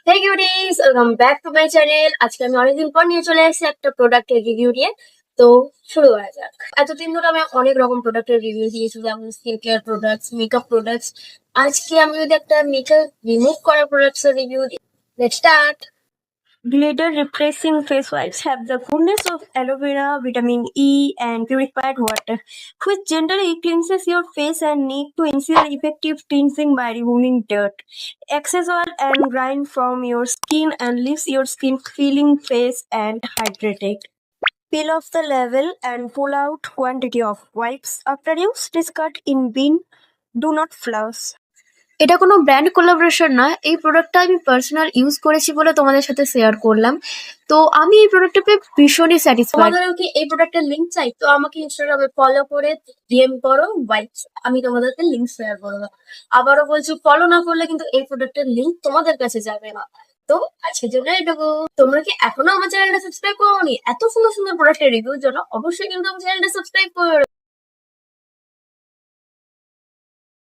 Hey cuties, welcome back to my channel. আজকে আমি অনেকদিন পর নিয়ে চলে এসেছি একটা প্রোডাক্টের রিভিউ নিয়ে। তো শুরু করা যাক। এতদিন ধরে আমি অনেক রকম প্রোডাক্টের রিভিউ দিয়েছি, যেমন skin care products, makeup products. আজকে আমি যদি একটা মেকআপ রিমুভ করা প্রোডাক্টস এর রিভিউ দিই, let's start. Glitter replacing face wipes have the goodness of aloe vera, vitamin E, and purified water, which gently cleanses your face and neck to ensure effective cleansing by removing dirt, excess oil, and grime from your skin and leaves your skin feeling fresh and hydrated. Peel off the label and pull out quantity of wipes. After use, discard in bin. Do not floss. এটা কোনো brand collaboration না, এই প্রোডাক্টটা আমি personal use করেছি বলে তোমাদের সাথে শেয়ার করলাম। তো আমি এই প্রোডাক্টটা পেয়ে ভীষণই স্যাটিসফাইড। তোমাদেরও কি এই প্রোডাক্টের লিঙ্ক চাই? তো আমাকে ইনস্টাগ্রামে ফলো করে ডিএম করো ওয়াইপস, আমি তোমাদেরকে লিঙ্ক শেয়ার করবো। আবারও বলছি, ফলো না করলে কিন্তু এই প্রোডাক্টের লিঙ্ক তোমাদের কাছে যাবে না। তো আজকের জন্য এটুকু। তোমরা কি এখনো আমার চ্যানেলটা সাবস্ক্রাইব করোনি? এত সুন্দর সুন্দর প্রোডাক্টের রিভিউর জন্য অবশ্যই কিন্তু আমার চ্যানেলটা সাবস্ক্রাইব করো।